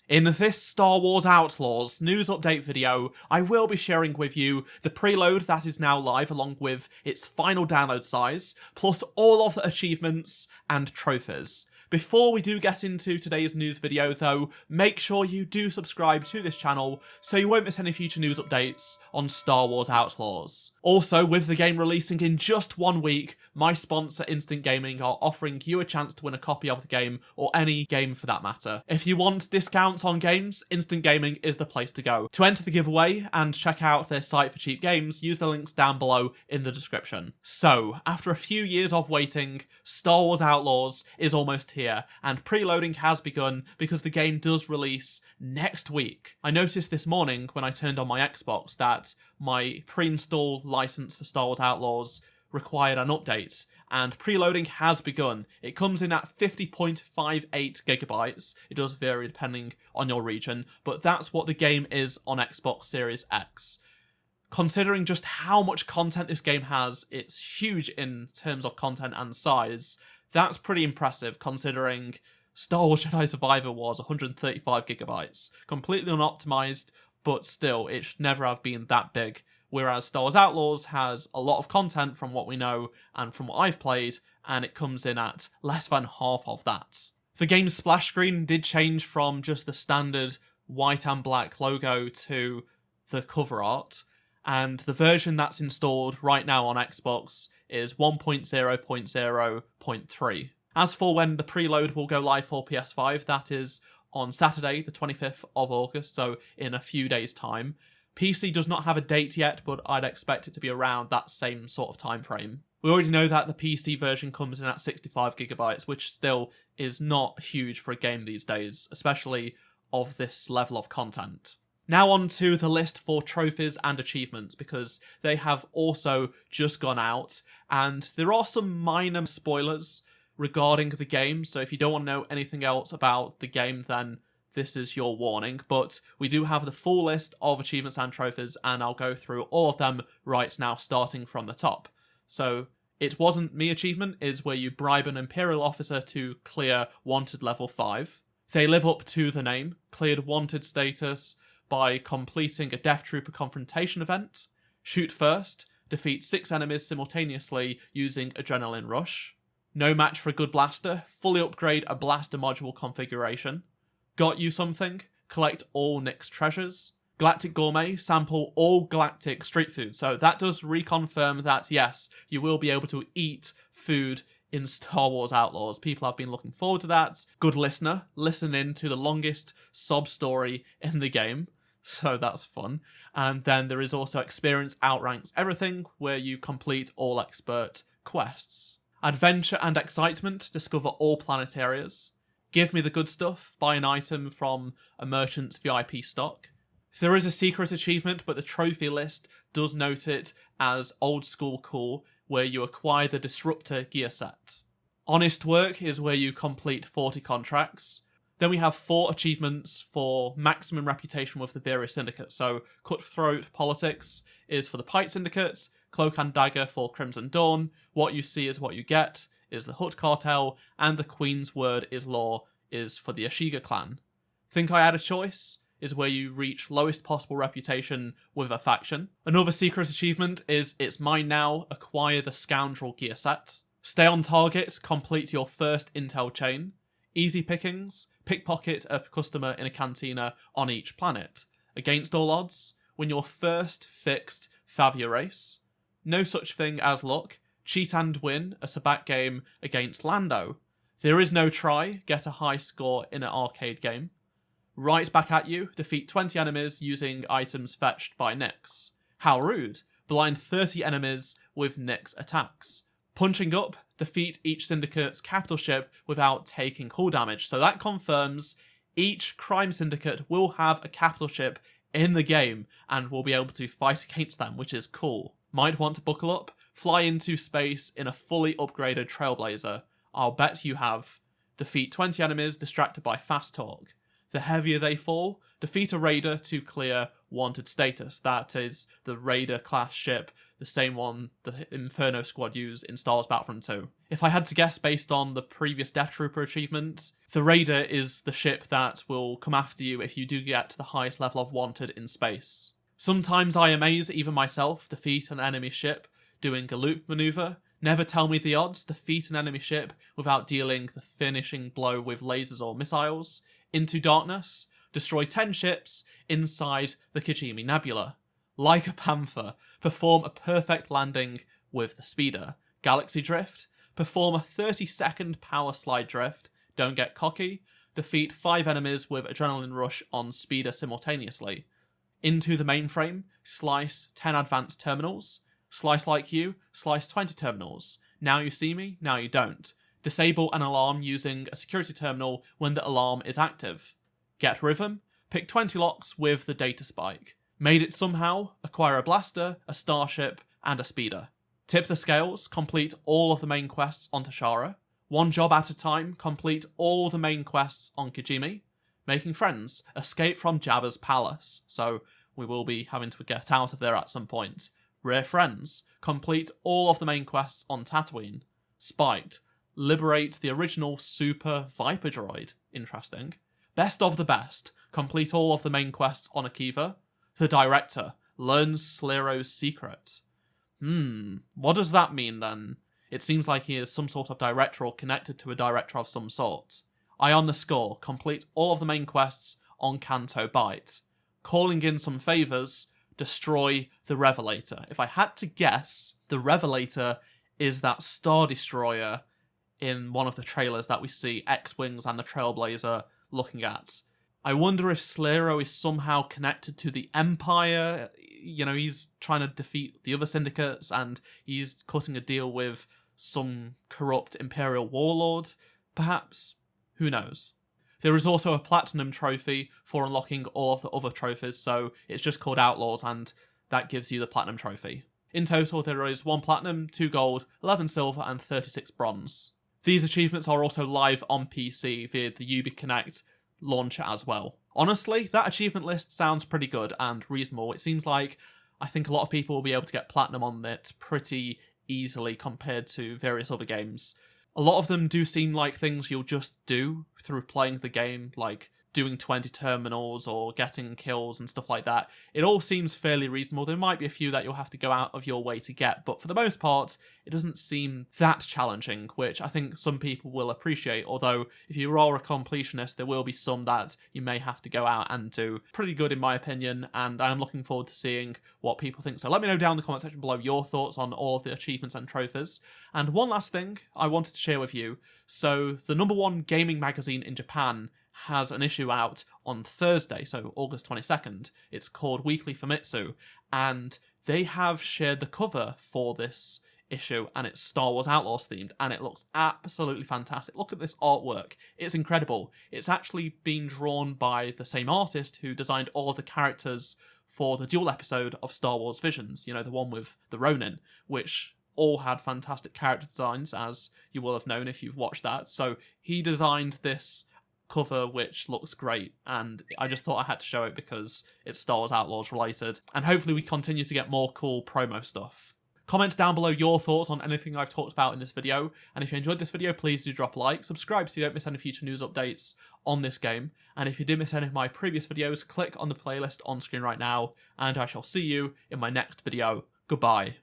In this Star Wars Outlaws news update video, I will be sharing with you the preload that is now live along with its final download size, plus all of the achievements and trophies. Before we do get into today's news video though, make sure you do subscribe to this channel so you won't miss any future news updates on Star Wars Outlaws. Also, with the game releasing in just 1 week, my sponsor Instant Gaming are offering you a chance to win a copy of the game, or any game for that matter. If you want discounts on games, Instant Gaming is the place to go. To enter the giveaway and check out their site for cheap games, use the links down below in the description. So, after a few years of waiting, Star Wars Outlaws is almost here, and preloading has begun because the game does release next week. I noticed this morning when I turned on my Xbox that my pre-install license for Star Wars Outlaws required an update, and preloading has begun. It comes in at 50.58 gigabytes. It does vary depending on your region, but that's what the game is on Xbox Series X. Considering just how much content this game has, it's huge in terms of content and size. That's pretty impressive considering Star Wars Jedi Survivor was 135 gigabytes. Completely unoptimized, but still, it should never have been that big. Whereas Star Wars Outlaws has a lot of content from what we know and from what I've played, and it comes in at less than half of that. The game's splash screen did change from just the standard white and black logo to the cover art, and the version that's installed right now on Xbox is 1.0.0.3. As for when the preload will go live for PS5, that is on Saturday, the 25th of August, so in a few days' time. PC does not have a date yet, but I'd expect it to be around that same sort of time frame. We already know that the PC version comes in at 65 gigabytes, which still is not huge for a game these days, especially of this level of content. Now on to the list for trophies and achievements, because they have also just gone out, and there are some minor spoilers regarding the game, so if you don't want to know anything else about the game, then this is your warning. But we do have the full list of achievements and trophies, and I'll go through all of them right now, starting from the top. So, It Wasn't Me achievement is where you bribe an Imperial officer to clear Wanted level 5. They Live Up to the Name, cleared Wanted status by completing a Death Trooper confrontation event. Shoot First, defeat 6 enemies simultaneously using Adrenaline Rush. No Match for a Good Blaster, fully upgrade a blaster module configuration. Got You Something, collect all Nick's treasures. Galactic Gourmet, sample all galactic street food. So that does reconfirm that, yes, you will be able to eat food in Star Wars Outlaws. People have been looking forward to that. Good Listener, listen in to the longest sob story in the game. So that's fun. And then there is also Experience Outranks Everything, where you complete all expert quests. Adventure and Excitement, discover all planet areas. Give Me the Good Stuff, buy an item from a merchant's VIP stock. There is a secret achievement, but the trophy list does note it as Old School Cool, where you acquire the Disruptor gear set. Honest Work is where you complete 40 contracts. Then we have 4 achievements for maximum reputation with the various syndicates. So Cutthroat Politics is for the Pike Syndicate, Cloak and Dagger for Crimson Dawn, What You See Is What You Get is the Hutt Cartel, and The Queen's Word is Law is for the Ashiga clan. Think I Had a Choice is where you reach lowest possible reputation with a faction. Another secret achievement is It's Mine Now, acquire the Scoundrel gear set. Stay on Target, complete your first intel chain. Easy Pickings, pickpocket a customer in a cantina on each planet. Against All Odds, win your first fixed Favia race. No Such Thing as Luck, cheat and win a Sabat game against Lando. There Is No Try, get a high score in an arcade game. Right Back at You, defeat 20 enemies using items fetched by Nyx. How Rude, blind 30 enemies with Nyx attacks. Punching Up, defeat each syndicate's capital ship without taking hull damage. So that confirms each crime syndicate will have a capital ship in the game and will be able to fight against them, which is cool. Might want to buckle up, fly into space in a fully upgraded Trailblazer. I'll bet you have. Defeat 20 enemies distracted by fast talk. The Heavier They Fall, defeat a raider to clear Wanted status. That is the Raider class ship, the same one the Inferno squad use in Star Wars Battlefront 2. If I had to guess based on the previous Death Trooper achievement, the Raider is the ship that will come after you if you do get to the highest level of Wanted in space. Sometimes I amaze even myself, defeat an enemy ship doing a loop maneuver. Never tell me the odds, defeat an enemy ship without dealing the finishing blow with lasers or missiles. Into darkness, destroy 10 ships inside the Kijimi Nebula. Like a panther, perform a perfect landing with the speeder. Galaxy Drift, perform a 30-second power slide drift, don't get cocky, defeat 5 enemies with Adrenaline Rush on speeder simultaneously. Into the mainframe, slice 10 advanced terminals. Slice like you, slice 20 terminals. Now you see me, now you don't. Disable an alarm using a security terminal when the alarm is active. Get rhythm, pick 20 locks with the data spike. Made it somehow, acquire a blaster, a starship, and a speeder. Tip the scales, complete all of the main quests on Tashara. One job at a time, complete all the main quests on Kijimi. Making friends, escape from Jabba's palace, so we will be having to get out of there at some point. Rare friends, complete all of the main quests on Tatooine. Spiked, liberate the original Super Viper droid. Interesting. Best of the best, complete all of the main quests on Akiva. The director, learns Slero's secret. What does that mean then? It seems like he is some sort of director or connected to a director of some sort. Eye on the score, complete all of the main quests on Canto Bight. Calling in some favours, destroy the Revelator. If I had to guess, the Revelator is that Star Destroyer in one of the trailers that we see X-Wings and the Trailblazer looking at. I wonder if Slero is somehow connected to the Empire. You know, he's trying to defeat the other syndicates and he's cutting a deal with some corrupt Imperial warlord, perhaps? Who knows? There is also a Platinum trophy for unlocking all of the other trophies, so it's just called Outlaws and that gives you the Platinum trophy. In total, there is 1 Platinum, 2 Gold, 11 Silver and 36 Bronze. These achievements are also live on PC via the Ubi Connect launcher as well. Honestly, that achievement list sounds pretty good and reasonable. It seems like I think a lot of people will be able to get Platinum on it pretty easily compared to various other games. A lot of them do seem like things you'll just do through playing the game, like doing 20 terminals or getting kills and stuff like that. It all seems fairly reasonable. There might be a few that you'll have to go out of your way to get, but for the most part, it doesn't seem that challenging, which I think some people will appreciate, although if you are a completionist, there will be some that you may have to go out and do. Pretty good in my opinion, and I am looking forward to seeing what people think. So let me know down in the comment section below your thoughts on all of the achievements and trophies. And one last thing I wanted to share with you. So the #1 gaming magazine in Japan has an issue out on Thursday, so August 22nd. It's called Weekly Famitsu, and they have shared the cover for this issue, and it's Star Wars Outlaws themed, and it looks absolutely fantastic. Look at this artwork. It's incredible. It's actually been drawn by the same artist who designed all of the characters for the dual episode of Star Wars Visions, you know, the one with the Ronin, which all had fantastic character designs, as you will have known if you've watched that. So he designed this cover which looks great, and I just thought I had to show it because it's Star Wars Outlaws related, and hopefully we continue to get more cool promo stuff. Comment down below your thoughts on anything I've talked about in this video, and if you enjoyed this video, please do drop a like, subscribe so you don't miss any future news updates on this game, and if you did miss any of my previous videos, click on the playlist on screen right now, and I shall see you in my next video. Goodbye.